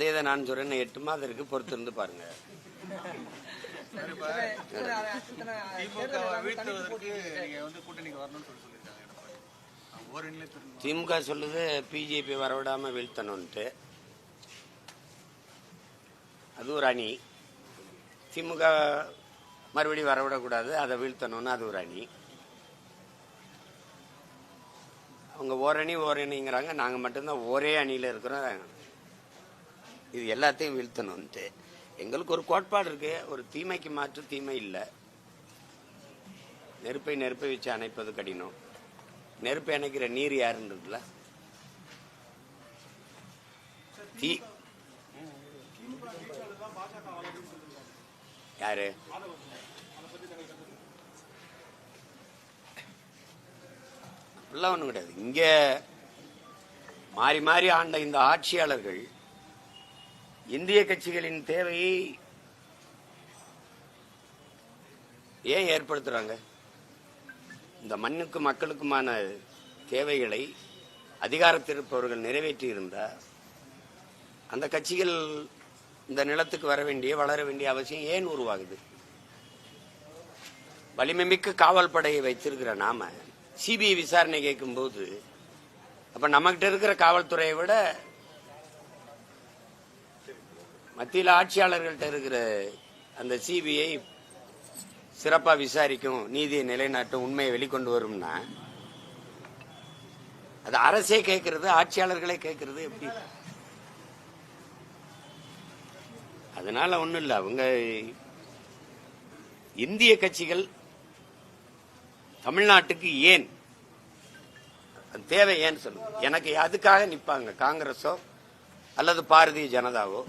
அதே தான் நான் சொல்றேன், 8 மாதம் இருக்கு, பொறுத்து இருந்து பாருங்க. திமுக சொல்லுது பிஜேபி வரவிடாம வீழ்த்தணும்ட்டு. அது ஒரு அணி. திமுக மறுபடியும் வரவிடக்கூடாது, அதை வீழ்த்தணும்னு அது ஒரு அணி. அவங்க ஓரணிங்கிறாங்க, நாங்கள் மட்டும்தான் ஒரே அணியில் இருக்கிறோம். இது எல்லாத்தையும் வீழ்த்தணும்ட்டு எங்களுக்கு ஒரு கோட்பாடு இருக்கு. ஒரு தீமைக்கு மாற்று தீமை இல்லை. நெருப்பை வச்சு அணைப்பது கடினம். நெருப்பை அணைக்கிற நீர் யாருன்றதுல யாரு அப்படிலாம் ஒண்ணும் கிடையாது. இங்க மாறி மாறி ஆண்ட இந்த ஆட்சியாளர்கள் இந்திய கட்சிகளின் தேவையை ஏன் ஏற்படுத்துறாங்க? இந்த மண்ணுக்கு மக்களுக்குமான தேவைகளை அதிகாரத்தில் இருப்பவர்கள் நிறைவேற்றி இருந்தா அந்த கட்சிகள் இந்த நிலத்துக்கு வர வேண்டிய வளர வேண்டிய அவசியம் ஏன் உருவாகுது? வலிமைமிக்க காவல் படையை வைத்திருக்கிற நாம சிபிஐ விசாரணை கேட்கும் போது அப்ப நம்மகிட்ட இருக்கிற காவல்துறையை விட மத்தியில் ஆட்சியாளர்கள்ட்ட இருக்கிற அந்த சிபிஐ சிறப்பா விசாரிக்கும், நீதியை நிலைநாட்டும், உண்மையை வெளிக்கொண்டு வரும்னா அது அரசே கேட்கறது, ஆட்சியாளர்களே கேட்கறது எப்படி? அதனால ஒண்ணும் இல்லை. அவங்க இந்திய கட்சிகள் தமிழ்நாட்டுக்கு ஏன் தேவை ஏன்னு சொல்லுங்க. எனக்கு அதுக்காக நிப்பாங்க காங்கிரஸோ அல்லது பாரதிய ஜனதாவோ.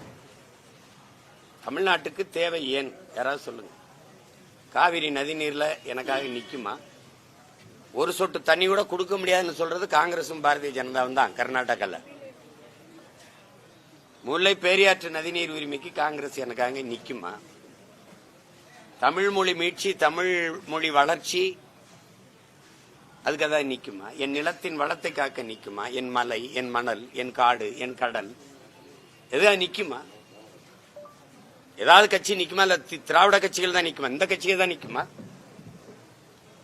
தமிழ்நாட்டுக்கு தேவை ஏன் யாராவது சொல்லுங்க. காவிரி நதி நீர்ல எனக்காக நிக்குமா? ஒரு சொட்டு தண்ணி கூட கொடுக்க முடியாதுன்னு சொல்றது காங்கிரசும் பாரதிய ஜனதாவும் தான். கர்நாடகால முல்லை பெரியாற்று நதிநீர் உரிமைக்கு காங்கிரஸ் எனக்காக நிக்குமா? தமிழ் மொழி மீட்சி, தமிழ் மொழி வளர்ச்சி அதுக்காக நிக்குமா? என் நிலத்தின் வளத்தை காக்க நிக்குமா? என் மலை, என் மணல், என் காடு, என் கடல் எதுக்காக நிக்குமா? ஏதாவது கட்சி நிக்குமா? இல்ல திராவிட கட்சிகள் தான் நிக்குமா? இந்த கட்சிகள் தான் நிக்குமா?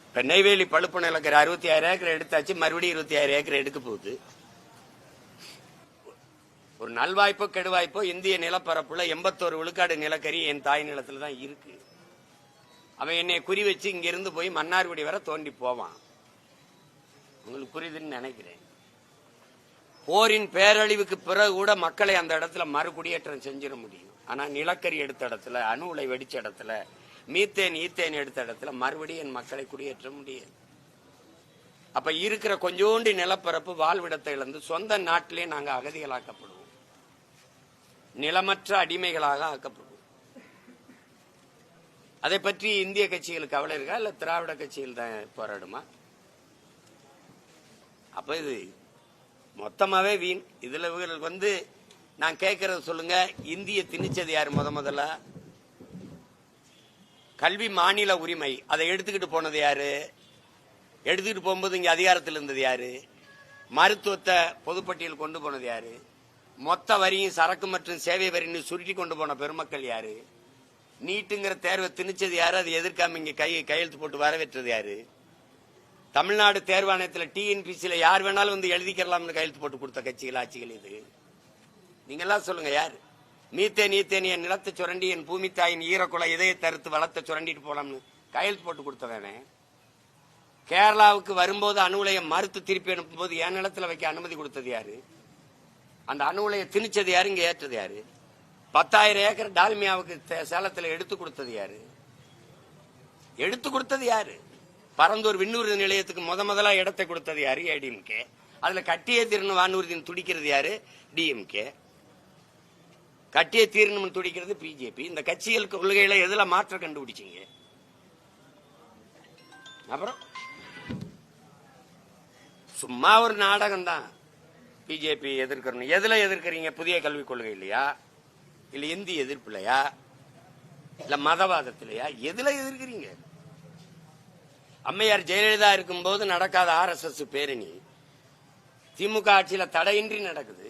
இப்ப நெய்வேலி பழுப்பு நிலக்கரை 66 ஏக்கர் எடுத்தாச்சு, மறுபடியும் 26 ஏக்கர் எடுக்க போகுது. ஒரு நல்வாய்ப்போ கெடுவாய்ப்போ இந்திய நிலப்பரப்புல 81 விழுக்காடு நிலக்கரி என் தாய் நிலத்துல தான் இருக்கு. அவன் என்னை குறி வச்சு இங்க இருந்து போய் மன்னார்குடி வரை தோண்டி போவான். உங்களுக்கு புரியுதுன்னு நினைக்கிறேன். போரின் பேரழிவுக்கு பிறகு கூட மக்களை அந்த இடத்துல மறுகுடியேற்றம் செஞ்சிட முடியும். ஆனா நிலக்கரி எடுத்த இடத்துல, அணு உலை வெடிச்ச இடத்துல, ஈத்தேன் எடுத்த இடத்துல மறுபடியும் என் மக்களை குடியேற்ற முடியாது. அப்ப இருக்கிற கொஞ்சோண்டி நிலப்பரப்பு வாழ்விடத்தை இழந்து சொந்த நாட்டிலே நாங்க அகதிகளாக்கப்படுவோம், நிலமற்ற அடிமைகளாக ஆக்கப்படுவோம். அதை பற்றி இந்திய கட்சிகளுக்கு கவலை இருக்கா? இல்ல திராவிட கட்சிகள் தான் போராடுமா? அப்ப இது மொத்தமாவே வீண். இதுல இவர்களுக்கு நான் கேட்கறது சொல்லுங்க, இந்திய திணிச்சது யாரு? முதல்ல கல்வி மாநில உரிமை, அதை எடுத்துக்கிட்டு போனது யாரு? எடுத்துக்கிட்டு போகும்போது இங்க அதிகாரத்தில் இருந்தது யாரு? மருத்துவத்தை பொதுப்பட்டியல் கொண்டு போனது யாரு? மொத்த வரியும் சரக்கு மற்றும் சேவை வரின்னு சுருட்டி கொண்டு போன பெருமக்கள் யாரு? நீட்டுங்கிற தேர்வை திணிச்சது யாரு? அது எதிர்க்காம இங்க கையெழுத்து போட்டு வரவேற்றது யாரு? தமிழ்நாடு தேர்வாணையத்தில் டிஎன்பிசியில யார் வேணாலும் எழுதிக்கலாம்னு கையெழுத்து போட்டு கொடுத்த கட்சிகள், ஆட்சிகள் இது. நீங்க எல்லாம் சொல்லுங்க யாரு? நீத்தேன் என் நிலத்தை சுரண்டி என் பூமி தாயின் ஈரக்குலை இதய தருத்து வளத்தை சுரண்டிட்டு போலாம்னு கையெழுத்து போட்டு கொடுத்தவனே. கேரளாவுக்கு வரும்போது அணு உலையை மறுத்து திருப்பி அனுப்பும் போது என் நிலத்துல வைக்க அனுமதி கொடுத்தது யாரு? அந்த அணு உலையை திணிச்சது யாரு? இங்க ஏற்றது யாரு? 10,000 ஏக்கர் டால்மியாவுக்கு சேலத்துல எடுத்து கொடுத்தது யாரு? பரந்தூர் விண்ணூர்தி நிலையத்துக்கு முதலா இடத்தை கொடுத்தது யாரு? ஏடிஎம்கே. அதுல கட்டியே தீரணும் வானூர்தின்னு துடிக்கிறது யாரு? டிஎம்கே. கட்டியே தீரணும் துடிக்கிறது பிஜேபி. இந்த கட்சிகள் கொள்கையில எதுல மாற்றம் கண்டுபிடிச்சீங்க? அப்புறம் சும்மா ஒரு நாடகம் தான். பிஜேபி எதிர்க்கணும். எதுல எதிர்க்கிறீங்க? புதிய கல்விக் கொள்கை இல்லையா? இல்ல இந்தி எதிர்ப்புலையா? இல்ல மதவாதத்திலையா? எதுல எதிர்க்கிறீங்க? அம்மையார் ஜெயலலிதா இருக்கும் போது நடக்காத RSS பேரணி திமுக ஆட்சியில தடையின்றி நடக்குது.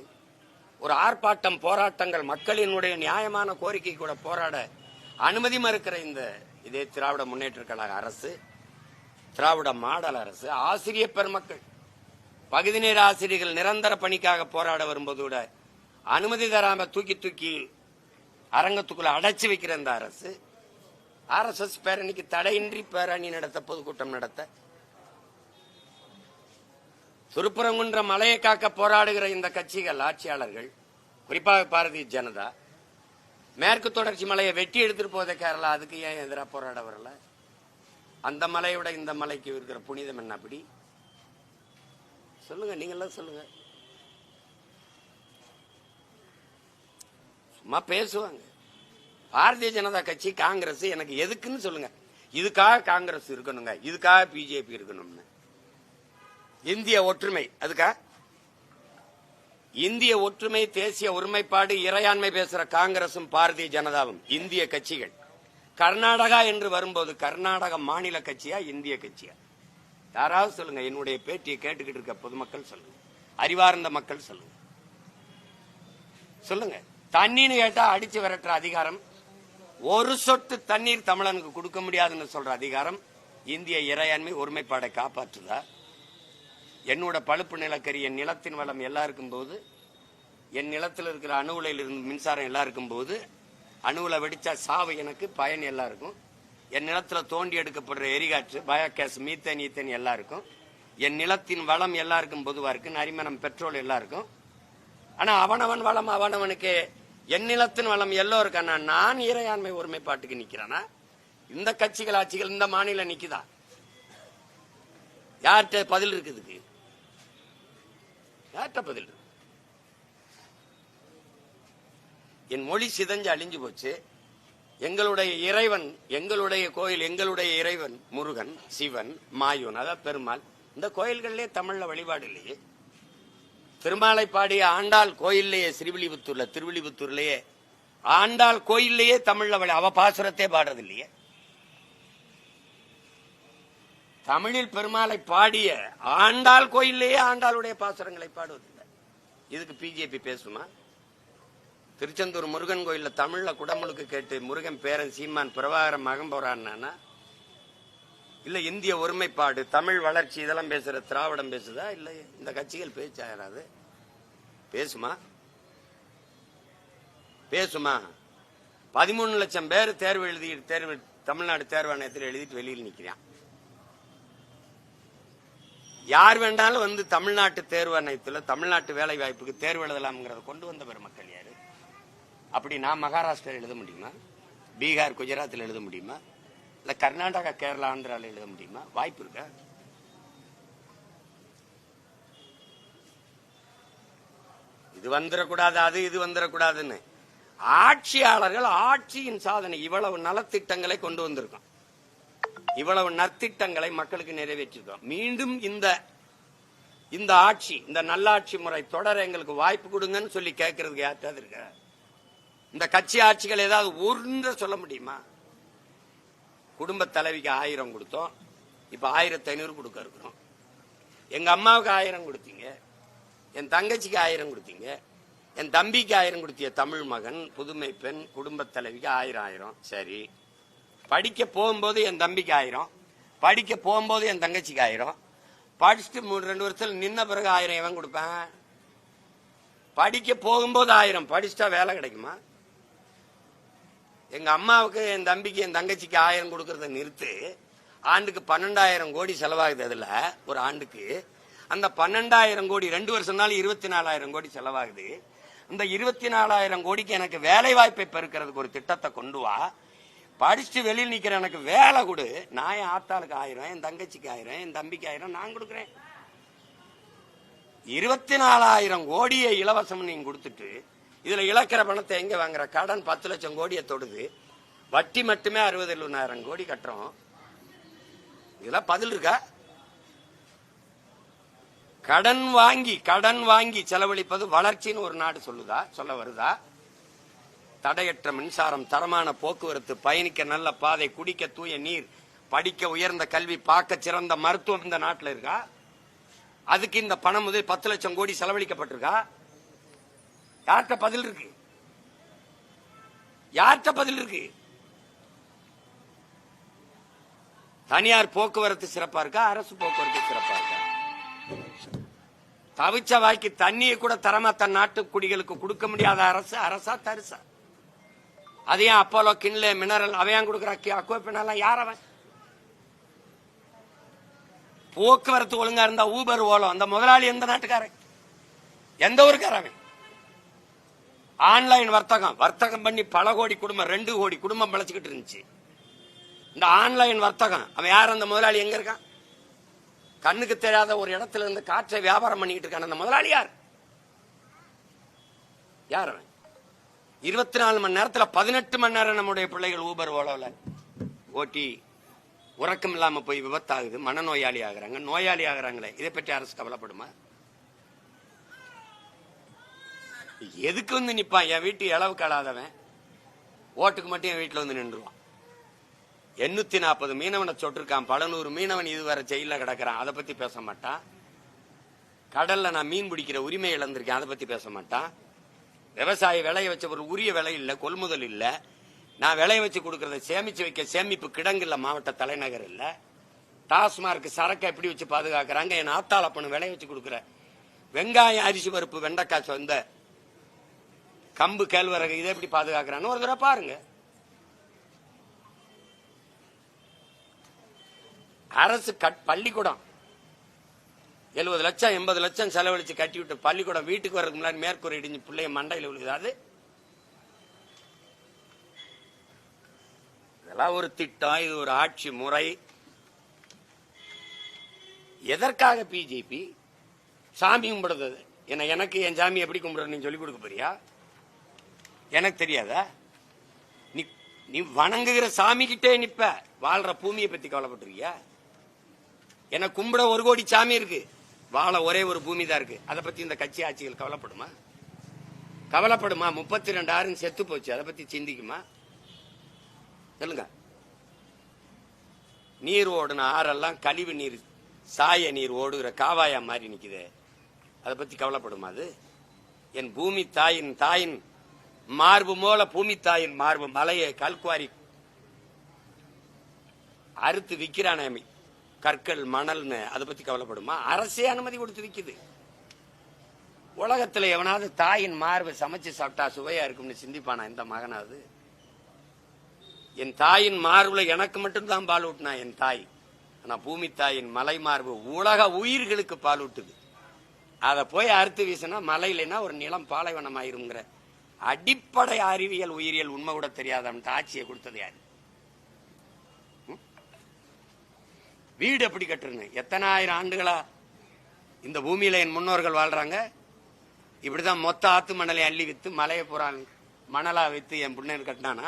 ஒரு ஆர்ப்பாட்டம் போராட்டங்கள் மக்களினுடைய நியாயமான கோரிக்கை கூட போராட அனுமதி மறுக்கிற இதே திராவிட முன்னேற்ற கழக அரசு, திராவிட மாடல் அரசு, ஆசிரியர் பெருமக்கள், பகுதி நேர ஆசிரியர்கள் நிரந்தர பணிக்காக போராட வரும்போது கூட அனுமதி தராம தூக்கி அரங்கத்துக்குள்ள அடைச்சு வைக்கிற இந்த அரசு, RSS பேரணிக்கு தடையின்றி பேரணி நடத்த, பொதுக்கூட்டம் நடத்த, திருப்பரங்குன்ற மலையை காக்க போராடுகிற இந்த கட்சிகள், ஆட்சியாளர்கள், குறிப்பாக பாரதிய ஜனதா, மேற்கு தொடர்ச்சி மலையை வெட்டி எடுத்துட்டு போத கேரளா, அதுக்கு ஏன் எதிராக போராட வரல? அந்த மலையோட இந்த மலைக்கு இருக்கிற புனிதம் என்ன? அப்படி சொல்லுங்க, நீங்க சொல்லுங்க. சும்மா பேசுவாங்க. பாரதிய ஜனதா கட்சி, காங்கிரஸ் எனக்கு எதுக்குன்னு சொல்லுங்க. இதுக்காக காங்கிரஸ் இருக்கணுங்க, இதுக்காக பிஜேபி இருக்கணும்னு. இந்திய ஒற்றுமை, அதுக்கா இந்திய ஒற்றுமை, தேசிய ஒருமைப்பாடு, இறையாண்மை பேசுற காங்கிரசும் பாரதிய ஜனதாவும் இந்திய கட்சிகள். கர்நாடகா என்று வரும்போது கர்நாடக மாநில கட்சியா, இந்திய கட்சியா? யாராவது சொல்லுங்க. என்னுடைய பேட்டியை கேட்டுக்கிட்டு இருக்க பொதுமக்கள் சொல்லுங்க, அறிவார்ந்த மக்கள் சொல்லுங்க. சொல்லுங்க. தண்ணீர்னு கேட்டா அடிச்சு விரட்டுற அதிகாரம், ஒரு சொட்டு தண்ணீர் தமிழனுக்கு கொடுக்க முடியாதுன்னு சொல்ற அதிகாரம் இந்திய இறையாண்மை ஒருமைப்பாடை காப்பாற்றுதா? என்னோட பழுப்பு நிலக்கரி, என் நிலத்தின் வளம் எல்லாருக்கும் போது, என் நிலத்தில் இருக்கிற அணு உலையில் இருந்து மின்சாரம் எல்லாருக்கும் போது, அணுவுல வெடிச்சா சாவு எனக்கு, பயன் எல்லாருக்கும். என் நிலத்தில் தோண்டி எடுக்கப்படுற எரிகாற்று, பயோகேஸ், மீத்தேன், ஈத்தேன் எல்லாருக்கும். என் நிலத்தின் வளம் எல்லாருக்கும் பொதுவா இருக்கு, நரிமணம், பெட்ரோல் எல்லாருக்கும். ஆனா அவனவன் வளம் அவனவனுக்கு. என் நிலத்தின் வளம் எல்லோருக்கான நான் இறையாண்மை ஒருமைப்பாட்டுக்கு நிக்கிறானா? இந்த கட்சிகள், ஆட்சிகள், இந்த மாநிலம் நிக்குதா? யார்கிட்ட பதில் இருக்குதுக்கு? யார்கிட்ட பதில்? என் மொழி சிதைஞ்சு அழிஞ்சு போச்சு. எங்களுடைய இறைவன், எங்களுடைய கோயில், எங்களுடைய இறைவன் முருகன், சிவன், மாயூன், அதாவது பெருமாள். இந்த கோயில்களிலே தமிழ்ல வழிபாடு இல்லையே. திருமாலை பாடிய ஆண்டாள் கோயிலேயே, ஸ்ரீவில்லிபுத்தூர்ல, திருவில்லிபுத்தூர்லயே ஆண்டாள் கோயிலேயே தமிழ்ல அவ பாசுரத்தே பாடுறது இல்லையே. தமிழில் பெருமாளை பாடிய ஆண்டாள் கோயிலேயே ஆண்டாளுடைய பாசுரங்களை பாடுவதில்லை. இதுக்கு பிஜேபி பேசுமா? திருச்செந்தூர் முருகன் கோயில்ல தமிழ்ல குடமுழுக்கு கேட்டு முருகன் பேரன் சீமான் பிரபாகரன் மகன் போறான்னா, இல்ல இந்திய ஒருமைப்பாடு, தமிழ் வளர்ச்சி இதெல்லாம் பேசுற திராவிடம் பேசுதா? இல்ல இந்த கட்சிகள் பேச்சாராது? பேசுமா? பேசுமா? 13 லட்சம் பேர் தேர்வு தமிழ்நாடு தேர்வாணையத்தில் எழுதிட்டு வெளியில் நிக்கிறான். யார் வேண்டாலும் வந்து தமிழ்நாட்டு தேர்வாணையத்தில் தமிழ்நாட்டு வேலை வாய்ப்புக்கு தேர்வு எழுதலாம்ங்கிறத கொண்டு வந்த பெருமக்கள் யாரு? அப்படி நான் மகாராஷ்டிரா எழுத முடியுமா? பீகார், குஜராத்தில் எழுத முடியுமா? இல்ல கர்நாடகா, கேரளா, ஆந்திராவில் எழுத முடியுமா? வாய்ப்பு இருக்கா? இது வந்துடக்கூடாது, அது இது வந்துடக்கூடாதுன்னு ஆட்சியாளர்கள் ஆட்சியின் சாதனை இவ்வளவு நலத்திட்டங்களை கொண்டு வந்திருக்கோம், இவ்வளவு நற்திட்டங்களை மக்களுக்கு நிறைவேற்றிருக்கோம். மீண்டும் இந்த ஆட்சி, இந்த நல்லாட்சி முறை தொடர எங்களுக்கு வாய்ப்பு கொடுங்கன்னு சொல்லி கேட்கறதுக்கு யார்ட்டாவது இருக்க? இந்த கட்சி ஆட்சிகள் ஏதாவது ஒன்று சொல்ல முடியுமா? குடும்ப தலைவிக்கு 1000 கொடுத்தோம், இப்ப 1500 கொடுக்க இருக்கிறோம். எங்க அம்மாவுக்கு 1000 கொடுத்தீங்க, என் தங்கச்சிக்கு 1000 கொடுத்தீங்க, என் தம்பிக்கு 1000 கொடுத்திய தமிழ் மகன், புதுமை பெண், குடும்ப தலைவிக்கு 1000. சரி, படிக்க போகும்போது என் தம்பிக்கு 1000, படிக்க போகும்போது என் தங்கச்சிக்கு 1000, படிச்சுட்டு 2 வருஷத்துல நின்ன பிறகு 1000 எவன் கொடுப்பேன்? படிக்க போகும்போது 1000, படிச்சுட்டா வேலை கிடைக்குமா? எங்க அம்மாவுக்கு, என் தம்பிக்கு, என் தங்கச்சிக்கு 1000 கொடுக்கறத நிறுத்து. ஆண்டுக்கு 12,000 கோடி செலவாகுது. அதுல ஒரு ஆண்டுக்கு அந்த 12,000 கோடி 2 வருஷம் 24,000 கோடி செலவாகுது. அந்த 24,000 கோடிக்கு எனக்கு வேலை வாய்ப்பை பெருக்கிறதுக்கு ஒரு திட்டத்தை கொண்டு வா. படிச்சுட்டு வெளியில் நிக்கிற எனக்கு வேலை கொடு. நான் என் ஆத்தாளுக்கு 1000, என் தங்கச்சிக்கு 1000, என் தம்பிக்கு 1000 நான் கொடுக்குறேன். 24,000 கோடியை இலவசம் நீங்க கொடுத்துட்டு இதுல இழக்கிற பணத்தை எங்க வாங்குற? கடன் 10 லட்சம் கோடியை தொடுது, வட்டி மட்டுமே 60,000 கோடி கட்டுறோம். இதெல்லாம் பதில் இருக்கா? கடன் வாங்கி செலவழிப்பது வளர்ச்சின்னு ஒரு நாடு சொல்ல வருதா? தடையற்ற மின்சாரம், தரமான போக்குவரத்து, பயணிக்க நல்ல பாதை, குடிக்க தூய நீர், படிக்க உயர்ந்த கல்வி, பார்க்க சிறந்த மருத்துவம் இந்த நாட்டில் இருக்கா? அதுக்கு இந்த பணம் முதல் 10 லட்சம் கோடி செலவழிக்கப்பட்டிருக்கா? யார்கிட்ட பதில் இருக்கு? யார்கிட்ட பதில் இருக்கு? தனியார் போக்குவரத்து சிறப்பா இருக்கா, அரசு போக்குவரத்து சிறப்பா இருக்கா? தவிச்ச வாய்க்கு தண்ணியை கூட தரமா தன் நாட்டு குடிகளுக்கு கொடுக்க முடியாத அரசு அரசா தரிசா? அதையும் அப்போலோ, கிண்லே, மினரல் அவையான் கொடுக்குற அக்குவெல்லாம் யார் அவன்? போக்குவரத்து ஒழுங்கா இருந்தா ஊபர், ஓலம் அந்த முதலாளி எந்த நாட்டுக்காரன்? எந்த ஊருக்காரன்? ஆன்லைன் வர்த்தகம் பண்ணி பல கோடி குடும்பம், 2 கோடி குடும்பம் பிழைச்சுக்கிட்டு இருந்துச்சு. இந்த ஆன்லைன் வர்த்தகம் அவன் யார்? அந்த முதலாளி எங்க இருக்கான்? கண்ணுக்கு தெரியாத ஒரு இடத்துல இருந்து காற்றை வியாபாரம் பண்ணிக்கிட்டு இருக்கான். அந்த முதலாளி யார்? யார் அவன்? 24 மணி நேரத்துல 18 மணி நேரம் நம்முடைய பிள்ளைகள் ஊபர், ஓலோல ஓட்டி உறக்கம் இல்லாம போய் விபத்தாகுது, மனநோயாளி ஆகுறாங்க, நோயாளி ஆகுறாங்களே. இதை பற்றி அரசு கவலைப்படுமா? எதுக்கு வந்து நிப்பான்? என் வீட்டு இளவு காலாதவன் ஓட்டுக்கு மட்டும் என் வீட்டுல வந்து நின்றுவான். 840 மீனவனை சொட்டிருக்கான், பல 100 மீனவன் இதுவரை ஜெயில கிடக்கிறான், அதை பத்தி பேச மாட்டான். கடல்ல நான் மீன் பிடிக்கிற உரிமை இழந்திருக்கேன், அதை பத்தி பேச மாட்டான். விவசாயி விளைய வச்ச ஒரு உரிய விலை இல்ல, கொள்முதல் இல்ல, நான் விளைய வச்சு கொடுக்கறத சேமிச்சு வைக்க சேமிப்பு கிடங்கு இல்ல, மாவட்ட தலைநகர் இல்ல. டாஸ்மார்க் சரக்கை எப்படி வச்சு பாதுகாக்கிறாங்க? என் ஆத்தாள பண்ணு விளைய வச்சு கொடுக்குற வெங்காயம், அரிசி, பருப்பு, வெண்டைக்காய், சொந்த கம்பு, கேழ்வரகு இதை எப்படி பாதுகாக்கிறான்னு ஒரு தடவை பாருங்க. அரசு பள்ளிக்கூடம் 70 லட்சம் 80 லட்சம் செலவழிச்சு கட்டி விட்டு பள்ளிக்கூடம் வீட்டுக்கு வர்றதுக்கு முன்னாடி மேற்கூரை இடிஞ்சு பிள்ளைய மண்டையில் விழுகுது. இதெல்லாம் ஒரு திட்டம், இது ஒரு ஆட்சி முறை. எதற்காக பிஜேபி சாமி கும்பிடுறது? எனக்கு என் சாமி எப்படி கும்பிடுறது சொல்லி கொடுக்க போறியா? எனக்கு தெரியாதா? நீ வணங்குகிற சாமி கிட்டே நிப்ப, வாழ்ற பூமியை பத்தி கவலைப்பட்டிருக்கியா? எனக்கு கும்பிட 1 கோடி சாமி இருக்கு, வாழ ஒரே ஒரு பூமி தான் இருக்கு. அதை பத்தி இந்த கட்சி ஆட்சிகள் கவலைப்படுமா? 32,000 செத்து போச்சு, அதை பத்தி சிந்திக்குமா? சொல்லுங்க. நீர் ஓடுன ஆறெல்லாம் கழிவு நீர், சாய நீர் ஓடுகிற காவாயா மாதிரி நிக்குது, அதை பத்தி கவலைப்படுமா? அது என் பூமி தாயின் மார்பு போல பூமி தாயின் மார்பு மலையை கல்குவாரி அறுத்து விக்கிறானே, கற்கள் மணல்னு, அதை பத்தி கவலைப்படுமா? அரசே அனுமதி கொடுத்து விக்குது. உலகத்துல எவனாவது தாயின் மார்பு சமைச்சு சாப்பிட்டா சுவையா இருக்கும்னு சிந்திப்பானா இந்த மகனாவது? என் தாயின் மார்புல எனக்கு மட்டும்தான் பால் ஊட்டினா என் தாய். ஆனா பூமி தாயின் மலை மார்பு உலக உயிர்களுக்கு பால் ஊட்டுது. அதை போய் அறுத்து வீசினா மழை இல்லைன்னா ஒரு நிலம் பாலைவனம் ஆயிருங்கிற அடிப்படை அறிவியல் உயிரியல் உண்மை கூட தெரியாத ஆட்சியை கொடுத்தது யாரு? வீடு எப்படி கட்டுறேன்னு எத்தனை ஆயிரம் ஆண்டுகளா இந்த பூமியில என் முன்னோர்கள் வாழ்றாங்க. இப்படிதான் மொத்த ஆத்து மணலை அள்ளி வித்து மலையை புறான் மணலா வித்து என் புண்ணன் கட்டினானா?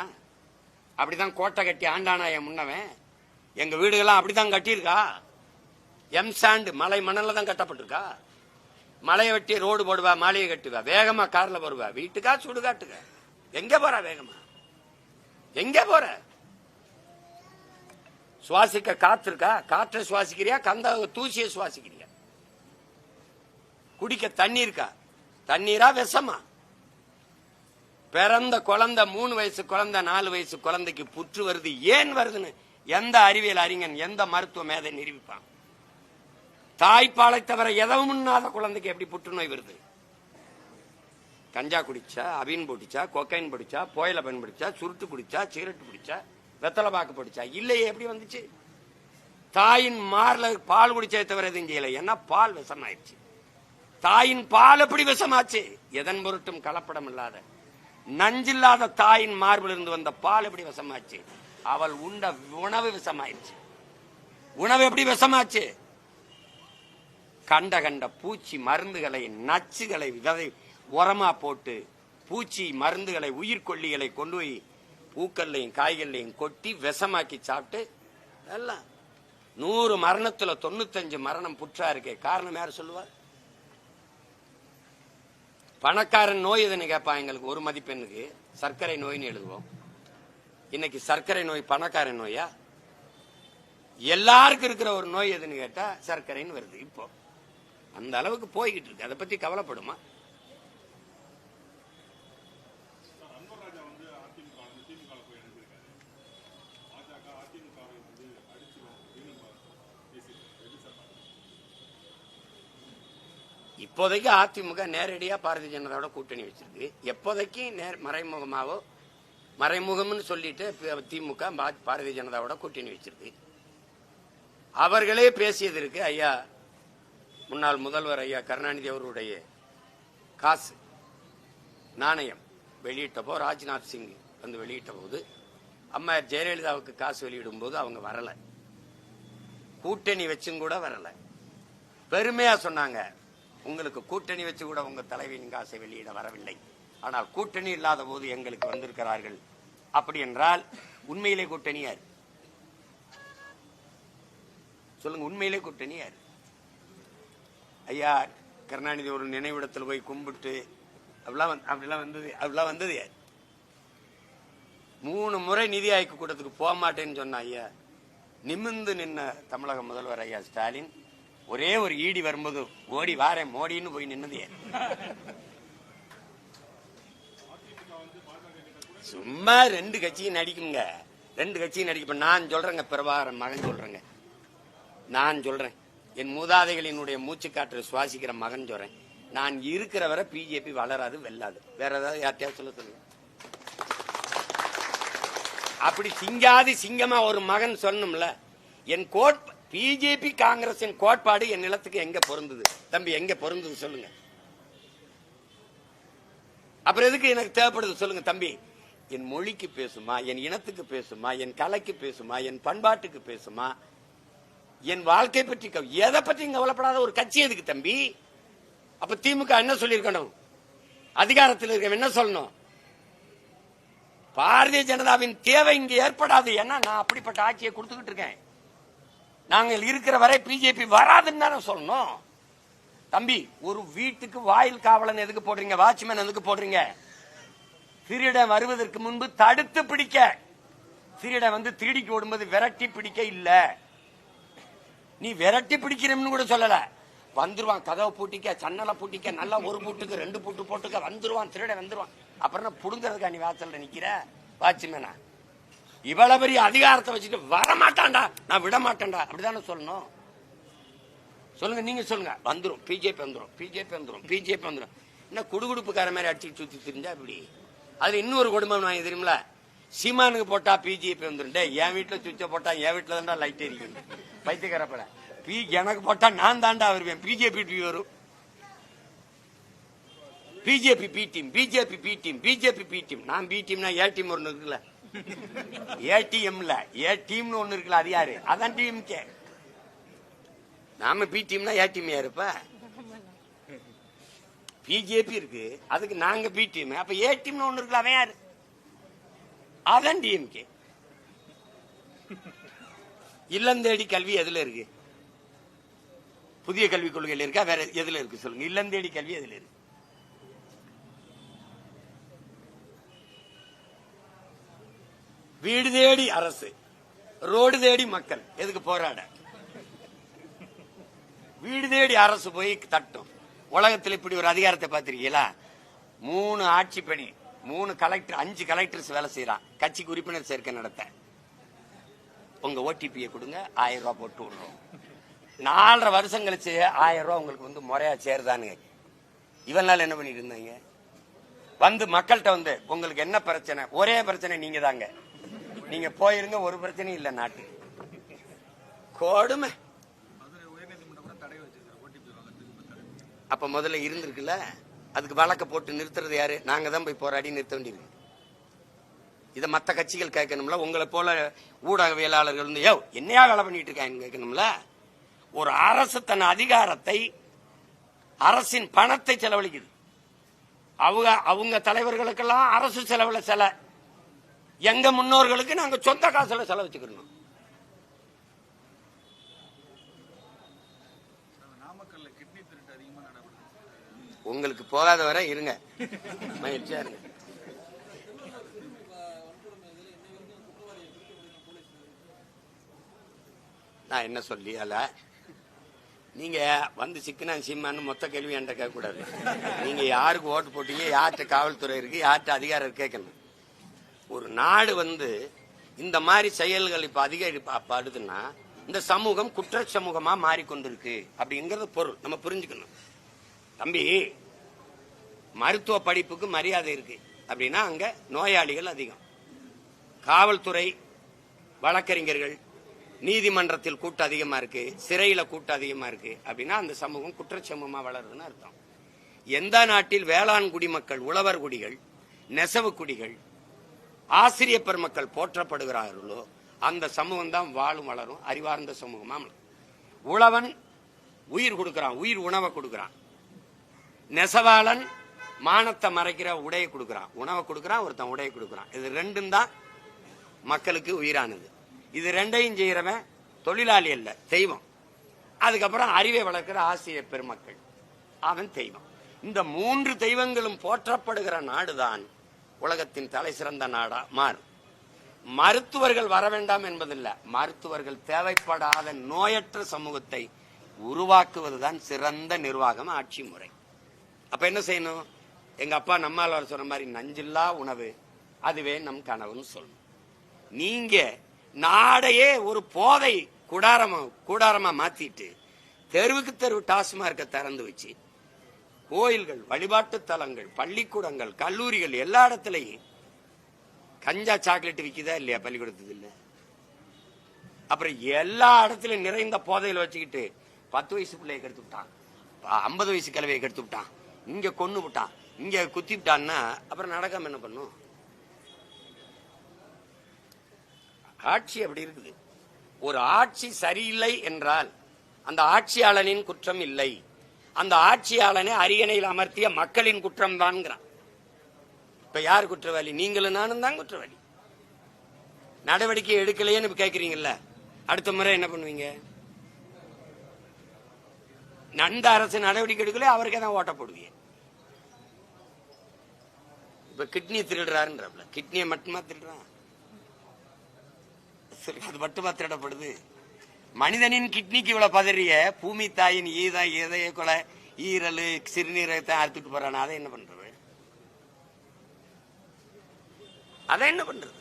அப்படிதான் கோட்டை கட்டி ஆண்டானா என் முன்னவன்? எங்க வீடுகள்லாம் அப்படிதான் கட்டியிருக்கா? எம்சாண்டு மலை மணல்ல தான் கட்டப்பட்டிருக்கா? மலையை வெட்டி ரோடு போடுவா, மாளிகை கட்டுவா, வேகமா கார்ல போடுவா, வீட்டுக்கா சுடுகாட்டுக்க? எங்க போற வேகமா? எங்க போற? சுவாசிக்க காத்து இருக்கா? காற்றை சுவாசிக்கிறியா, கந்த தூசியை சுவாசிக்கிறியா? குடிக்க தண்ணி இருக்கா? தண்ணீரா விஷமா? பிறந்த குழந்தை 3 வயசு குழந்தை 4 வயசு குழந்தைக்கு புற்று வருது, ஏன் வருதுன்னு எந்த அறிவியல் அறிஞன் எந்த மருத்துவ மேதை நிரூபிப்பான்? தாய்ப்பாலை தவிர எதவும் உண்ணாத குழந்தைக்கு எப்படி புற்றுநோய் வருது? கஞ்சா குடிச்சா, அபீன் போட்டுச்சா, கொக்கைன் பிடிச்சா, புயல பயன்படுத்தா, சுருட்டு பிடிச்சா, சிகரெட் பிடிச்சா, வெத்தலை பாக்கு பிடிச்சா, இல்லையே எப்படி வந்துச்சு? தாயின் மார்ல பால் குடிச்சதை தவிர எதுவும் செய்யல, ஏன்னா பால் விஷமாயிடுச்சு. தாயின் பால் எப்படி விஷமாச்சு? எதன் பொருட்டும் கலப்படம் இல்லாத நஞ்சில்லாத தாயின் மார்பில் இருந்து வந்த பால் எப்படி விஷமாச்சு? அவள் உண்ட உணவு விஷமாயிடுச்சு. உணவு எப்படி விஷமாச்சு? கண்ட கண்ட பூச்சி மருந்துகளை, நச்சுகளை விதை உரமா போட்டு பூச்சி மருந்துகளை, உயிர்கொல்லிகளை கொண்டு போய் பூக்கள்லையும் காய்கள்லையும் கொட்டி விஷமாக்கி சாப்பிட்டு எல்லாம் 100 மரணத்துல 95 மரணம் புற்றா இருக்கே. காரணம் யாரு சொல்லுவார்? பணக்காரன் நோய் எதுன்னு கேட்பான். எங்களுக்கு ஒரு மதிப்பெண்ணுக்கு சர்க்கரை நோய்னு எழுதுவோம். இன்னைக்கு சர்க்கரை நோய் பணக்காரன் நோயா? எல்லாருக்கும் இருக்கிற ஒரு நோய் எதுன்னு கேட்டா சர்க்கரைன்னு வருது. இப்போ அந்த அளவுக்கு போய்கிட்டு இருக்கு. அதை பத்தி கவலைப்படுமா? இப்போதைக்கு அதிமுக நேரடியா பாரதிய ஜனதாவோட கூட்டணி வச்சிருக்கு. எப்போதைக்கு மறைமுகமாவோ மறைமுகம்னு சொல்லிட்டு திமுக பாரதிய ஜனதாவோட கூட்டணி வச்சிருக்கு. அவர்களே பேசியதற்கு ஐயா முன்னாள் முதல்வர் ஐயா கருணாநிதி அவருடைய காசு நாணயம் வெளியிட்டப்போ, ராஜ்நாத் சிங் வந்து வெளியிட்ட போது, அம்மா ஜெயலலிதாவுக்கு காசு வெளியிடும் போது அவங்க வரல, கூட்டணி வச்சும் கூட வரல. பெருமையா சொன்னாங்க, உங்களுக்கு கூட்டணி வச்சு கூட உங்க தலைவியின் காசை வெளியிட வரவில்லை, ஆனால் கூட்டணி இல்லாத போது எங்களுக்கு வந்திருக்கிறார்கள். அப்படி என்றால் உண்மையிலே கூட்டணி யார் சொல்லுங்க? உண்மையிலே கூட்டணி யார்? ஐயா கருணாநிதி ஒரு நினைவிடத்தில் போய் கும்பிட்டு அப்படிலாம் வந்தது யார்? 3 முறை நிதி ஆய்வு கூட்டத்துக்கு போக மாட்டேன்னு சொன்ன ஐயா நிமிர்ந்து நின்ன தமிழக முதல்வர் ஐயா ஸ்டாலின் ஒரே ஒரு ஈடி வரும்போது ஓடி வாரேன் மோடின்னு போய் நின்னது. சும்மா 2 கட்சியும் நடிக்குங்க, 2 கட்சியும் நடிக்க. நான் சொல்றேங்க, பிரபாகரன் மகன் சொல்றேங்க, நான் சொல்றேன், என் மூதாதைகளினுடைய மூச்சு காற்று சுவாசிக்கிற மகன் சொல்றேன். நான் இருக்கிற வரை பிஜேபி வளராது, வெல்லாது. வேற ஏதாவது யார்ட்டையாவது சொல்லுங்க. அப்படி சிங்காதி சிங்கமா ஒரு மகன் சொல்லணும்ல. என் பிஜேபி காங்கிரசின் கோட்பாடு என் நிலத்துக்கு எங்க பொருந்தது தம்பி? எங்க பொருந்தது சொல்லுங்க. அப்புறம் எதுக்கு எனக்கு தேவைப்படுது சொல்லுங்க தம்பி? என் மொழிக்கு பேசுமா, என் இனத்துக்கு பேசுமா, என் கலைக்கு பேசுமா, என் பண்பாட்டுக்கு பேசுமா, என் வாழ்க்கை பற்றி எதை பற்றி கவலைப்படாத ஒரு கட்சி எதுக்கு தம்பி? அப்ப திமுக என்ன சொல்லியிருக்கணும்? அதிகாரத்தில் இருக்க என்ன சொல்லணும்? பாரதிய ஜனதாவின் தேவை இங்கு ஏற்படாது. ஏன்னா நான் அப்படிப்பட்ட ஆட்சியை கொடுத்துக்கிட்டு இருக்கேன். நாங்கள் இருக்கிற வரை பிஜேபி வராதுன்னு தானே சொல்லணும் தம்பி. ஒரு வீட்டுக்கு வாயில் காவலன் எதுக்கு போடுறீங்க? வாட்ச்மேன் எதுக்கு போடுறீங்க? திருடன் வருவதற்கு முன்பு தடுத்து பிடிக்க. திருடன் வந்து திருடிக்கு ஓடும்போது விரட்டி பிடிக்க இல்ல. நீ விரட்டி பிடிக்கிறன்னு கூட சொல்லல. வந்துருவான், கதவை பூட்டிக்க, சன்னலை பூட்டிக்க, நல்லா ஒரு பூட்டுக்கு 2 பூட்டு போட்டுக்க, வந்துருவான், திருடன் வந்துருவான். அப்புறம் புடுங்கிறதுக்கா நீ வாசல்ல நிக்கிற வாட்ச்மேனா? இவ்வளவு பெரிய அதிகாரத்தை வச்சுட்டு வரமாட்டான்டா, நான் விட மாட்டேன்டா, அப்படிதானே சொல்லணும்? சொல்லுங்க, நீங்க சொல்லுங்க. வந்துரும் பிஜேபி, வந்துரும் பிஜேபி, வந்துரும் பிஜேபி, வந்துரும். என்ன குடுகுடுப்புக்கார மாதிரி அடிச்சு சுத்தி தெரிஞ்சா இப்படி? அது இன்னொரு குடும்பம் வாங்கி தெரியுமில, சீமானுக்கு போட்டா பிஜேபி வந்துரும். என் வீட்டுல சுவிட்ச போட்டா என் வீட்டுல தான்டா லைட் எரிக்கும். பைத்தியக்காரப்பட எனக்கு போட்டா நான் தாண்டா வருவேன். பிஜேபி வரும். BJP B team, BJP B team, BJP B team. நான் பி டீம்னா ஏ டீம் ஒண்ணு இருக்குல்ல, ஏடிஎம்ல ஏ டீம்னு ஒண்ணு இருக்குல்ல, அது யாரு? அதான் டிஎம்கே. நாம பி டீம்னா ஏ டீம் யாருப்ப? பிஜேபி இருக்கு, அதுக்கு நாங்க பி டீம். அப்ப ஏ டீம்னு ஒண்ணு இருக்குல்ல, அவன் யாரு? அதான் டிஎம்கே. இல்லந்தேடி கல்வி எதுல இருக்கு? புதிய கல்விக் கொள்கையில் இருக்கா? வேற எதுல இருக்கு சொல்லுங்க? இல்லந்தேடி கல்வி எதுல இருக்கு? வீடு தேடி அரசு, ரோடு தேடி மக்கள். எதுக்கு போராட? வீடு தேடி அரசு போய் தட்டும். உலகத்தில் இப்படி ஒரு அதிகாரத்தை பார்த்திருக்கீங்களா? 3 ஆட்சி பணி, 3 கலெக்டர், 5 கலெக்டர்ஸ் வேலை செய்யறான் கட்சிக்கு உறுப்பினர் சேர்க்கை நடத்த. உங்க ஓடிபியை கொடுங்க, 1000 ரூபாய் போட்டு விடுறோம். 4.5 வருஷம் கழிச்சு 1000 ரூபாய் உங்களுக்கு வந்து முறையா சேருதானுங்க. இவனால என்ன பண்ணிட்டு இருந்தாங்க? வந்து மக்கள்கிட்ட வந்து உங்களுக்கு என்ன பிரச்சனை? ஒரே பிரச்சனை நீங்க தாங்க, நீங்க போயிருங்க, ஒரு பிரச்சனையும் இல்ல நாட்டு. கொடுமை. அப்ப முதல்ல இருந்திருக்குல்ல, அதுக்கு வழக்க போட்டு நிறுத்துறது யாரு? நாங்க தான் போய் போராடி நிறுத்த வேண்டியது. இதை மற்ற கட்சிகள் கேட்கணும்ல. உங்களை போல ஊடகவியலாளர்கள் வந்து யோ என்னையா வேலை பண்ணிட்டு இருக்காங்க கேட்கணும்ல. ஒரு அரசு தன் அதிகாரத்தை, அரசின் பணத்தை செலவழிக்குது. அவங்க தலைவர்களுக்கெல்லாம் அரசு செலவுல செல, எங்க முன்னோர்களுக்கு நாங்க சொந்த காசுல செலவச்சுக்கணும். உங்களுக்கு போகாத வரை இருங்க, மகிழ்ச்சியா இருங்க. நான் என்ன சொல்லி அல்ல, நீங்க வந்து சிக்கனா சீமான்னு மொத்த கேள்வி என்கிட்ட கேட்க கூடாது. நீங்க யாருக்கு ஓட்டு போட்டீங்க, யார்கிட்ட காவல்துறை இருக்கு, யார்கிட்ட அதிகாரம் கேட்கணும். ஒரு நாடு வந்து இந்த மாதிரி செயல்கள் இப்ப தம்பி, மருத்துவ படிப்புக்கு மரியாதை இருக்கு அப்படின்னா அங்க நோயாளிகள் அதிகம், காவல்துறை, வழக்கறிஞர்கள், நீதிமன்றத்தில் கூட்டம் அதிகமா இருக்கு, சிறையில கூட்டம் அதிகமா இருக்கு அப்படின்னா அந்த சமூகம் குற்றச்சமூகமா வளருதுன்னு அர்த்தம். எந்த நாட்டில் வேளாண் குடிமக்கள், உழவர் குடிகள், நெசவு குடிகள், ஆசிரிய பெருமக்கள் போற்றப்படுகிறார்களோ அந்த சமூகம் தான் வாழும் வளரும் அறிவார்ந்த சமூகமா. உழவன் உயிர் கொடுக்கிறான், உயிர் உணவை கொடுக்கிறான். நெசவாளன் மானத்தை மறைக்கிற உடையை கொடுக்கிறான், உணவை கொடுக்கிறான், ஒருத்தன் உடையை கொடுக்கிறான். இது ரெண்டும் தான் மக்களுக்கு உயிரானது. இது ரெண்டையும் செய்யறவன் தொழிலாளி அல்ல, தெய்வம். அதுக்கப்புறம் அறிவை வளர்க்கிற ஆசிரியர் பெருமக்கள், அவன் தெய்வம். இந்த 3 தெய்வங்களும் போற்றப்படுகிற நாடுதான் உலகத்தின் தலை சிறந்த நாடா மாறும். மருத்துவர்கள் வர வேண்டாம் என்பதில்லை, மருத்துவர்கள் தேவைப்படாத நோயற்ற சமூகத்தை உருவாக்குவதுதான் சிறந்த நிர்வாகம், ஆட்சி முறை. அப்ப என்ன செய்யணும்? எங்க அப்பா நம்மால் சொன்ன மாதிரி நஞ்சில்லா உணவு அதுவே நம் கனவுன்னு சொல்லணும். நீங்க நாடையே ஒரு போதை கூடாரமா மாத்திட்டு தெருவுக்கு தெருவு டாஸ்மார்க்க திறந்து வச்சு கோயில்கள், வழிபாட்டு தலங்கள், பள்ளிக்கூடங்கள், கல்லூரிகள் எல்லா இடத்துலையும் கஞ்சா சாக்லேட் விக்குதா இல்லையா? பள்ளிக்கூடத்துக்கு இல்ல. அப்புறம் எல்லா இடத்துலயும் நிறைந்த போதையில வச்சுக்கிட்டு 10 வயசு பிள்ளையை கெடுத்து விட்டான், 50 வயசு கிழவியை கெடுத்து விட்டான், இங்க கொண்டு விட்டான், இங்க குத்தி விட்டான்னா அப்புறம் நடக்காம என்ன பண்ணும்? ஆட்சி அப்படி இருக்குது. ஒரு ஆட்சி சரியில்லை என்றால் அந்த ஆட்சியாளனின் குற்றம் இல்லை, அந்த ஆட்சியாளனை அரியணையில் அமர்த்திய மக்களின் குற்றம் தான். இப்ப யார் குற்றவாளி? நீங்களும் நானும் தான் குற்றவாளி. நடவடிக்கை எடுக்கலையேன்னு கேட்கறீங்கல்ல, அடுத்த முறை என்ன பண்ணுவீங்க? நந்த அரசு நடவடிக்கை எடுக்கல, அவருக்கே தான் ஓட்ட போடுவீங்க. இப்ப கிட்னி திருடுறாருன்றப்பல, கிட்னியை மட்டுமா திருடுறான்? அது மட்டுமா திருடப்படுது? மனிதனின் கிட்னிக்கு இவ்வளவு பதறிய பூமி தாயின் இதய கொலை, ஈரல், சிறுநீரகத்தை அறுத்துட்டு போறான். அதை என்ன பண்றது? அதை என்ன பண்றது?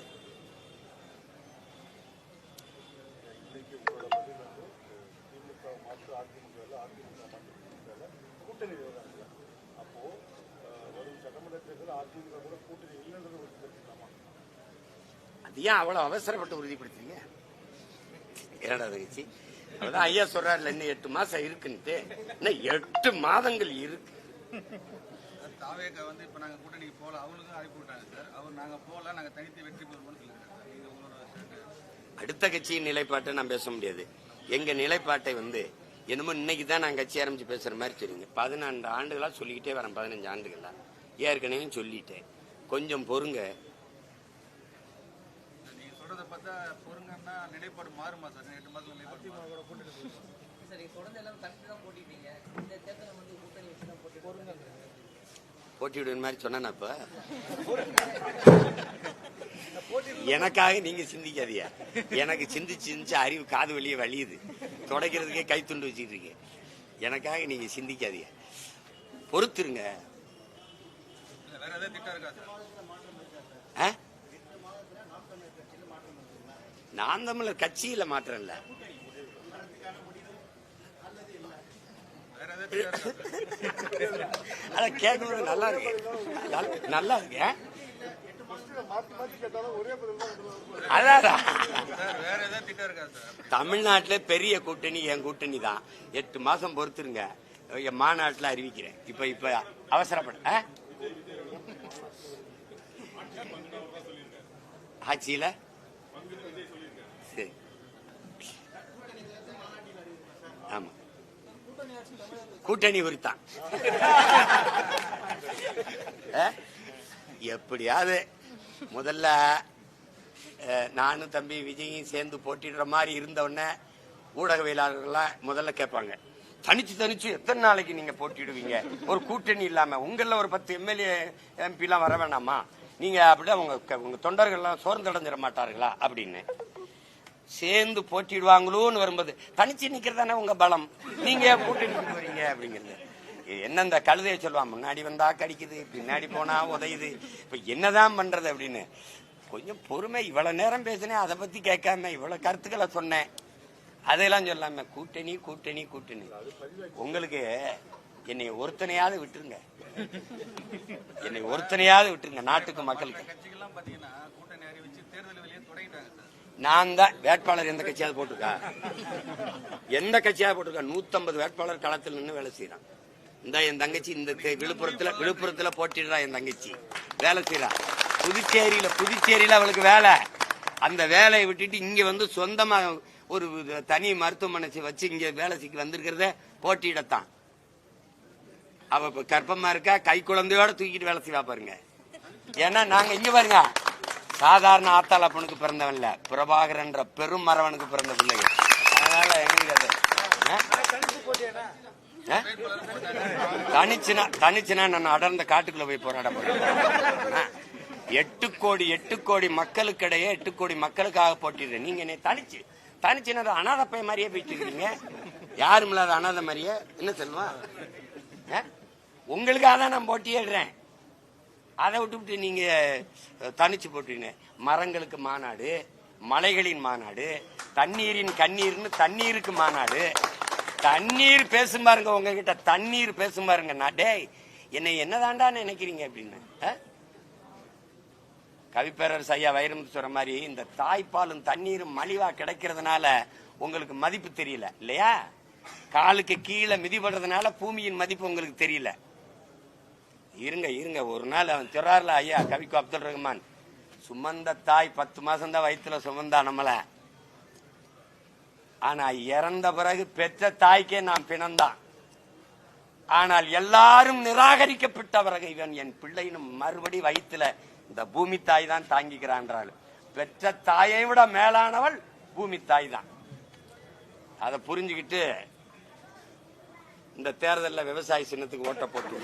அது ஏன் அவ்வளவு அவசரப்பட்டு உறுதிப்படுத்துறீங்க? இரண்டாவது கட்சி அதான் ஐயா சொல்றாருல, இன்னும் 8 மாசம் இருக்குன்ட்டு. இன்னும் 8 மாதங்கள் இருக்கு. தாவேக வந்து இப்ப நாங்க கூட்டணிக்கு போல, அவங்களுக்கும் அழைப்பு விட்டாங்க சார். அவர் நாங்க போல, நாங்க தனித்து வெற்றி பெறுவோம்னு சொல்லிருக்காங்க. அடுத்த கட்சியின் நிலைப்பாட்டை நான் பேச முடியாது. எங்க நிலைப்பாட்டை வந்து என்னமோ இன்னைக்கு தான் நான் கட்சி ஆரம்பிச்சு பேசுற மாதிரி சொல்லுங்க. 14 ஆண்டுகளா சொல்லிக்கிட்டே வரேன், 15 ஆண்டுகளா ஏற்கனவே சொல்லிட்டேன். கொஞ்சம் பொறுங்க. நீங்க சொல்றத பார்த்தா பொறுங்கன்னா நிலைப்பாடு மாறுமா சார்? 8 மாதம் நிலைப்பாடு போட்டிவிடுற மாதிரி சொன்ன இப்ப எனக்காக நீங்க சிந்திக்காதியா? எனக்கு சிந்திச்சு அறிவு காது வழியே வலியுது, தொடக்கிறதுக்கே கை துண்டு வச்சுட்டு இருக்கீங்க. எனக்காக நீங்க சிந்திக்காதியா, பொறுத்துருங்க. நான் தமிழர் கட்சியில மாற்றம் இல்ல. அத கேட்க நல்லா இருக்கு, நல்லா இருக்கு. தமிழ்நாட்டுல பெரிய கூட்டணி என் கூட்டணி தான். 8 மாசம் பொறுத்துருங்க, மாநாட்டில் அறிவிக்கிறேன். இப்ப அவசரப்பட ஆட்சியில சரி, ஆமா கூட்டணி குறித்தான். எப்படியாவது முதல்ல நானும் தம்பி விஜயும் சேர்ந்து போட்டிடுற மாதிரி இருந்தவொடனே ஊடகவியலாளர்கள்லாம் முதல்ல கேட்பாங்க, தனிச்சு எத்தனை நாளைக்கு நீங்க போட்டிடுவீங்க? ஒரு கூட்டணி இல்லாம உங்கள ஒரு 10 எம்எல்ஏ MP எல்லாம் வர வேணாமா? நீங்க அப்படியே உங்க தொண்டர்கள்லாம் சோர்ந்தடைஞ்சிட மாட்டார்களா அப்படின்னு. சேர்ந்து போட்டிடுவாங்களோன்னு வரும்போது தனிச்சு நிக்கிறதானே உங்க பலம், நீங்க கூட்டணி வரீங்க அப்படிங்கிறது. என்ன இந்த கழுதைய சொல்லுவான், முன்னாடி வந்தா கடிக்குது, பின்னாடி போனா உதையுது, இப்ப என்னதான் பண்றது அப்படின்னு. கொஞ்சம் பொறுமை. இவ்வளவு நேரம் பேசினேன், அதை பத்தி கேட்காம இவ்வளவு கருத்துக்களை சொன்னேன், அதெல்லாம் சொல்லாம கூட்டணி கூட்டணி கூட்டணி. உங்களுக்கு என்னை ஒருத்தனையாவது விட்டுருங்க, என்னை ஒருத்தனையாவது விட்டுருங்க நாட்டுக்கு மக்களுக்கு. கட்சிகள்லாம் பாத்தீங்கன்னா கூட்டணி அறிவிச்சு தேர்தல் வெளியே தொடங்கிட்டாங்க சார். நான் தான் வேட்பாளர் எந்த கட்சியாவது போட்டிருக்கா? எந்த கட்சியாவது போட்டிருக்கா? 150 வேட்பாளர் களத்தில் நின்று வேலை செய்யறான். இந்த என் தங்கச்சி இந்த விழுப்புரத்துல போட்டிடுறா. என் தங்கச்சி வேலை செய்யறா. புதுச்சேரியில அவளுக்கு வேலை. அந்த வேலையை விட்டுட்டு இங்க வந்து சொந்தமா ஒரு தனி மருத்துவமனை வச்சு இங்க வேலைக்கு வந்திருக்கிறத போட்டியிடத்தான். அவ இப்ப கர்ப்பமா இருக்கா, கை குழந்தையோட தூக்கிட்டு வேலை செய்வா பாருங்க. ஏன்னா நாங்க இங்க பாருங்க, சாதாரண ஆத்தாளப்பனுக்கு பிறந்தவன்ல, பிரபாகரன்ற பெரும் மரவனுக்கு பிறந்த பிள்ளைகள். அதனால எங்களுக்கு தனிச்சுனா நான் அடர்ந்த காட்டுக்குள்ள போய் போராட போறேன். 8 கோடி மக்களுக்கிடையே 8 கோடி மக்களுக்காக போட்டிடுறேன். நீங்க என்னை தனிச்சுனா அனாதை பைய மாதிரியே போயிட்டு இருக்கீங்க. யாரும் இல்லாத அனாதை மாதிரியே என்ன சொல்லுவான்? உங்களுக்காக தான் நான் போட்டியிடுறேன். அதை விட்டு நீங்க தனிச்சு போட்டீங்க. மரங்களுக்கு மாநாடு, மலைகளின் மாநாடு, தண்ணீரின் கண்ணீர்னு தண்ணீருக்கு மாநாடு. தண்ணீர் பேசும் பாருங்க, உங்ககிட்ட தண்ணீர் பேசும் பாருங்க. நான் டேய் என்னை என்னதாண்டா நினைக்கிறீங்க அப்படின்னு. கவிப்பேரரசு ஐயா வைரமுத்து சொல்ற மாதிரி இந்த தாய்ப்பாலும் தண்ணீரும் மலிவா கிடைக்கிறதுனால உங்களுக்கு மதிப்பு தெரியல இல்லையா? காலுக்கு கீழே மிதிப்படுறதுனால பூமியின் மதிப்பு உங்களுக்கு தெரியல. இருங்க ஒரு நாள் அவன் சொல்றாருல ஐயா கவிக்கு அப்துல் ரஹ்மான், சுமந்த தாய் 10 மாசம் தான் வயிற்றுல சுமந்தா நம்மள, ஆனா இறந்த பிறகு பெற்ற தாய்க்கே நான் பிணந்தான். ஆனால் எல்லாரும் நிராகரிக்கப்பட்ட பிறகு இவன் என் பிள்ளைன்னு மறுபடி வயிற்றுல இந்த பூமி தாய் தான் தாங்கிக்கிறான். பெற்ற தாயை விட மேலானவள் பூமி தாய் தான். அதை புரிஞ்சுக்கிட்டு இந்த தேர்தலில் விவசாய சின்னத்துக்கு ஓட்ட போட்டு